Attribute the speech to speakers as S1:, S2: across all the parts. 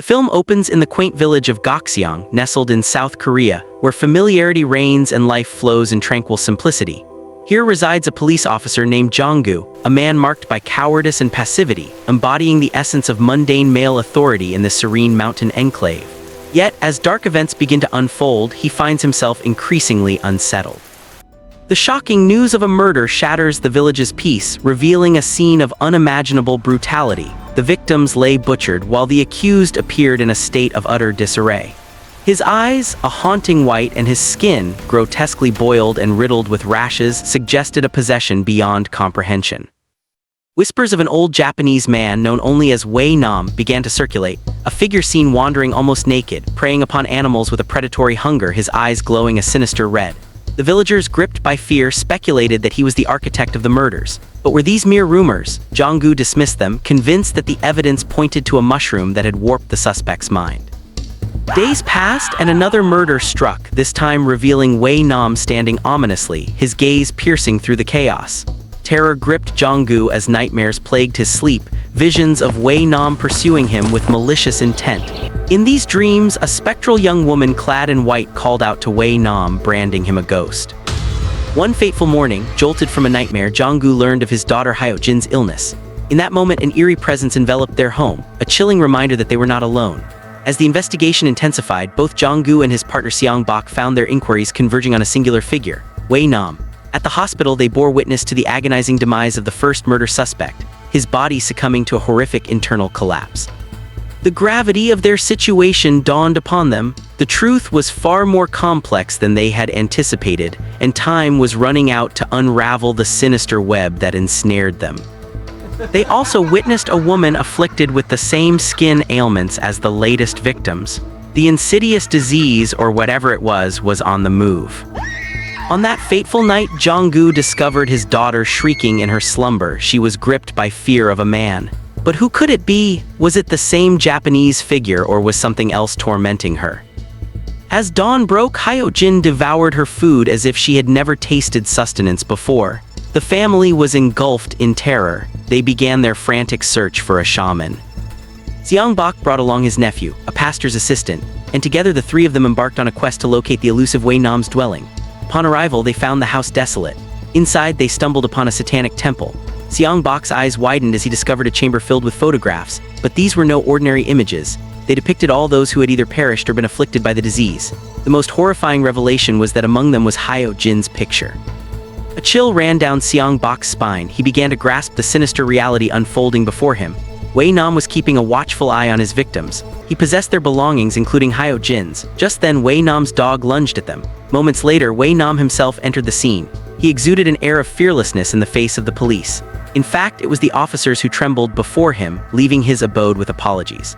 S1: film opens in the quaint village of Gokseong, nestled in South Korea, where familiarity reigns and life flows in tranquil simplicity. Here resides a police officer named Jong-gu, a man marked by cowardice and passivity, embodying the essence of mundane male authority in this serene mountain enclave. Yet, as dark events begin to unfold, he finds himself increasingly unsettled. The shocking news of a murder shatters the village's peace, revealing a scene of unimaginable brutality. The victims lay butchered, while the accused appeared in a state of utter disarray. His eyes, a haunting white, and his skin, grotesquely boiled and riddled with rashes, suggested a possession beyond comprehension. Whispers of an old Japanese man known only as Wei-nam began to circulate, a figure seen wandering almost naked, preying upon animals with a predatory hunger, his eyes glowing a sinister red. The villagers, gripped by fear, speculated that he was the architect of the murders. But were these mere rumors? Jong-gu dismissed them, convinced that the evidence pointed to a mushroom that had warped the suspect's mind. Days passed and another murder struck, this time revealing Wei-nam standing ominously, his gaze piercing through the chaos. Terror gripped Jong-gu as nightmares plagued his sleep, visions of Wei-nam pursuing him with malicious intent. In these dreams, a spectral young woman clad in white called out to Wei-nam, branding him a ghost. One fateful morning, jolted from a nightmare, Jong-gu learned of his daughter Hyo-jin's illness. In that moment, an eerie presence enveloped their home, a chilling reminder that they were not alone. As the investigation intensified, both Jong-gu and his partner Seong-bok found their inquiries converging on a singular figure, Wei-nam. At the hospital, they bore witness to the agonizing demise of the first murder suspect, his body succumbing to a horrific internal collapse. The gravity of their situation dawned upon them. The truth was far more complex than they had anticipated, and time was running out to unravel the sinister web that ensnared them. They also witnessed a woman afflicted with the same skin ailments as the latest victims. The insidious disease, or whatever it was on the move. On that fateful night, Jong-gu discovered his daughter shrieking in her slumber. She was gripped by fear of a man. But who could it be? Was it the same Japanese figure, or was something else tormenting her? As dawn broke, Hyo-jin devoured her food as if she had never tasted sustenance before. The family was engulfed in terror. They began their frantic search for a shaman. Seong-bok brought along his nephew, a pastor's assistant, and together the three of them embarked on a quest to locate the elusive Wei-nam's dwelling. Upon arrival, they found the house desolate. Inside, they stumbled upon a satanic temple. Seong-bok's eyes widened as he discovered a chamber filled with photographs, but these were no ordinary images. They depicted all those who had either perished or been afflicted by the disease. The most horrifying revelation was that among them was Hyo-jin's picture. A chill ran down Seong-bok's spine. He began to grasp the sinister reality unfolding before him. Wei-nam was keeping a watchful eye on his victims. He possessed their belongings, including Hyo-jin's. Just then, Wei-nam's dog lunged at them. Moments later, Wei-nam himself entered the scene. He exuded an air of fearlessness in the face of the police. In fact, it was the officers who trembled before him, leaving his abode with apologies.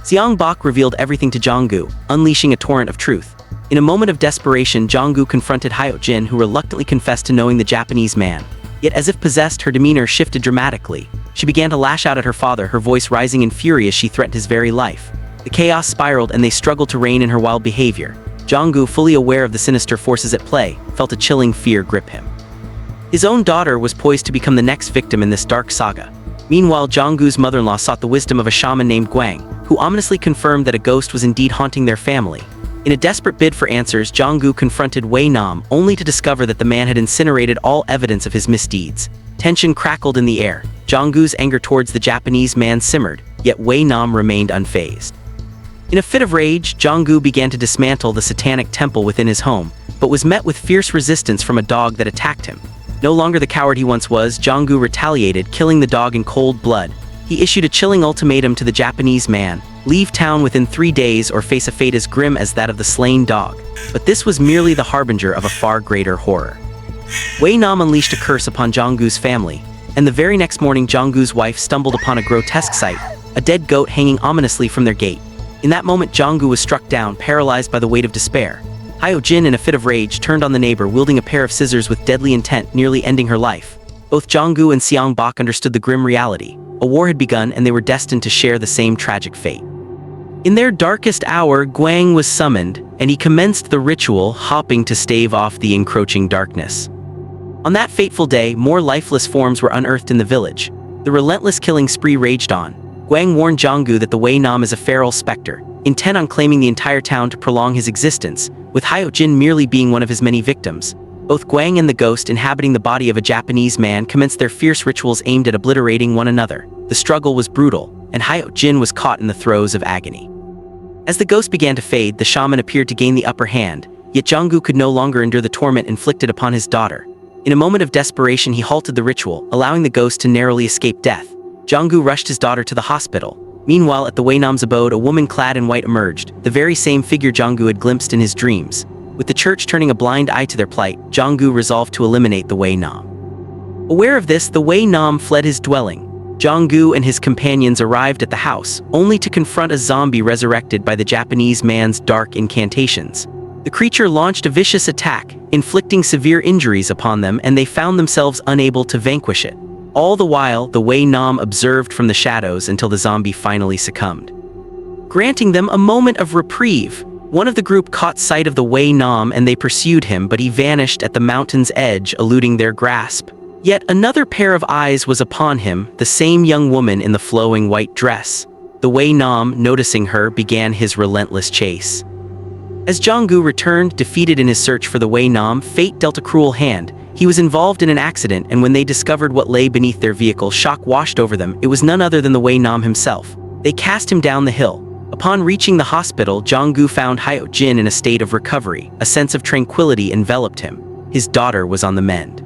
S1: Seong-bok revealed everything to Jong-gu, unleashing a torrent of truth. In a moment of desperation, Jong-gu confronted Hyo-jin, who reluctantly confessed to knowing the Japanese man. Yet as if possessed, her demeanor shifted dramatically. She began to lash out at her father, her voice rising in fury as she threatened his very life. The chaos spiraled and they struggled to rein in her wild behavior. Jong-gu, fully aware of the sinister forces at play, felt a chilling fear grip him. His own daughter was poised to become the next victim in this dark saga. Meanwhile, Jong-gu's mother-in-law sought the wisdom of a shaman named Gwang, who ominously confirmed that a ghost was indeed haunting their family. In a desperate bid for answers, Jong-gu confronted Wei-nam, only to discover that the man had incinerated all evidence of his misdeeds. Tension crackled in the air. Jong-gu's anger towards the Japanese man simmered, yet Wei-nam remained unfazed. In a fit of rage, Jong-gu began to dismantle the satanic temple within his home, but was met with fierce resistance from a dog that attacked him. No longer the coward he once was, Jong-gu retaliated, killing the dog in cold blood. He issued a chilling ultimatum to the Japanese man: leave town within 3 days or face a fate as grim as that of the slain dog. But this was merely the harbinger of a far greater horror. Wei-nam unleashed a curse upon Jong-gu's family, and the very next morning Jong-gu's wife stumbled upon a grotesque sight, a dead goat hanging ominously from their gate. In that moment, Jong-gu was struck down, paralyzed by the weight of despair. Hyo-jin, in a fit of rage, turned on the neighbor, wielding a pair of scissors with deadly intent, nearly ending her life. Both Jong-gu and Seong-bok understood the grim reality. A war had begun, and they were destined to share the same tragic fate. In their darkest hour, Gwang was summoned, and he commenced the ritual, hopping to stave off the encroaching darkness. On that fateful day, more lifeless forms were unearthed in the village. The relentless killing spree raged on. Guang warned Jong-gu that the Wei Nam is a feral specter, intent on claiming the entire town to prolong his existence, with Hyo-jin merely being one of his many victims. Both Guang and the ghost inhabiting the body of a Japanese man commenced their fierce rituals aimed at obliterating one another. The struggle was brutal, and Hyo-jin was caught in the throes of agony. As the ghost began to fade, the shaman appeared to gain the upper hand, yet Jong-gu could no longer endure the torment inflicted upon his daughter. In a moment of desperation, he halted the ritual, allowing the ghost to narrowly escape death. Jong-gu rushed his daughter to the hospital. Meanwhile, at the Wei Nam's abode, a woman clad in white emerged, the very same figure Jong-gu had glimpsed in his dreams. With the church turning a blind eye to their plight, Jong-gu resolved to eliminate the Wei Nam. Aware of this, the Wei Nam fled his dwelling. Jong-gu and his companions arrived at the house, only to confront a zombie resurrected by the Japanese man's dark incantations. The creature launched a vicious attack, inflicting severe injuries upon them, and they found themselves unable to vanquish it. All the while, the Wei Nam observed from the shadows until the zombie finally succumbed. Granting them a moment of reprieve, one of the group caught sight of the Wei Nam and they pursued him, but he vanished at the mountain's edge, eluding their grasp. Yet another pair of eyes was upon him, the same young woman in the flowing white dress. The Wei Nam, noticing her, began his relentless chase. As Jong-gu returned, defeated in his search for the Wei Nam, fate dealt a cruel hand. He was involved in an accident, and when they discovered what lay beneath their vehicle, shock washed over them. It was none other than the Wei Nam himself. They cast him down the hill. Upon reaching the hospital, Jong-gu found Hyo-jin in a state of recovery. A sense of tranquility enveloped him. His daughter was on the mend.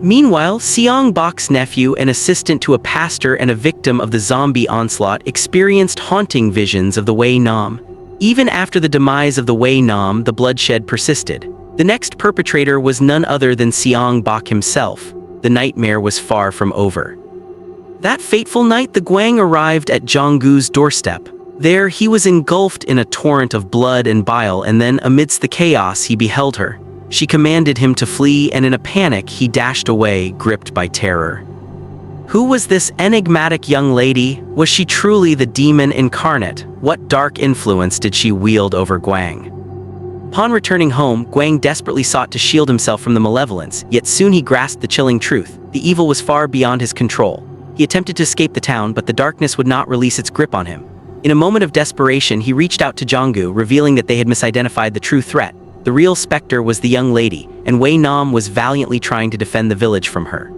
S1: Meanwhile, Seong-bak's nephew, an assistant to a pastor and a victim of the zombie onslaught, experienced haunting visions of the Wei Nam. Even after the demise of the Wei Nam, the bloodshed persisted. The next perpetrator was none other than Seong-bak himself. The nightmare was far from over. That fateful night, the Guang arrived at Jong-gu's doorstep. There, he was engulfed in a torrent of blood and bile, and then, amidst the chaos, he beheld her. She commanded him to flee, and in a panic, he dashed away, gripped by terror. Who was this enigmatic young lady? Was she truly the demon incarnate? What dark influence did she wield over Guang? Upon returning home, Guang desperately sought to shield himself from the malevolence, yet soon he grasped the chilling truth. The evil was far beyond his control. He attempted to escape the town, but the darkness would not release its grip on him. In a moment of desperation, he reached out to Jong-gu, revealing that they had misidentified the true threat. The real specter was the young lady, and Wei Nam was valiantly trying to defend the village from her.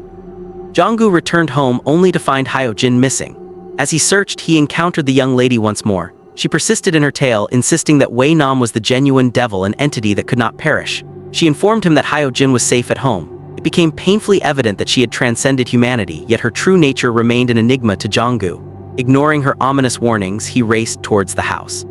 S1: Jong-gu returned home only to find Hyo-jin missing. As he searched, he encountered the young lady once more. She persisted in her tale, insisting that Wei Nam was the genuine devil, an entity that could not perish. She informed him that Hyo-jin was safe at home. It became painfully evident that she had transcended humanity, yet her true nature remained an enigma to Jong-gu. Ignoring her ominous warnings, he raced towards the house.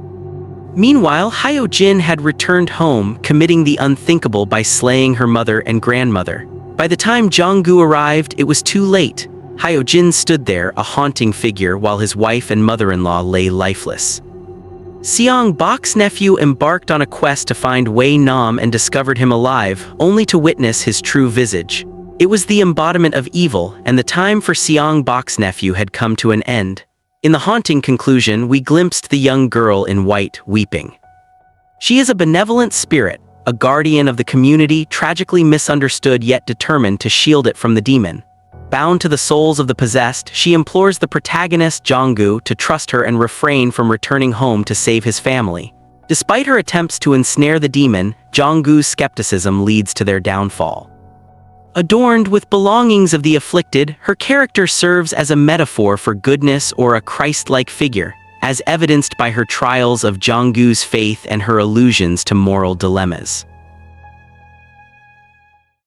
S1: Meanwhile, Hyo-jin had returned home, committing the unthinkable by slaying her mother and grandmother. By the time Jong-gu arrived, it was too late. Hyo-jin stood there, a haunting figure, while his wife and mother-in-law lay lifeless. Seong-bak's nephew embarked on a quest to find Wei Nam and discovered him alive, only to witness his true visage. It was the embodiment of evil, and the time for Seong-bak's nephew had come to an end. In the haunting conclusion, we glimpsed the young girl in white, weeping. She is a benevolent spirit, a guardian of the community, tragically misunderstood yet determined to shield it from the demon. Bound to the souls of the possessed, she implores the protagonist, Jong-gu, to trust her and refrain from returning home to save his family. Despite her attempts to ensnare the demon, Jong-gu's skepticism leads to their downfall. Adorned with belongings of the afflicted, her character serves as a metaphor for goodness or a Christ-like figure, as evidenced by her trials of Jong-gu's faith and her allusions to moral dilemmas.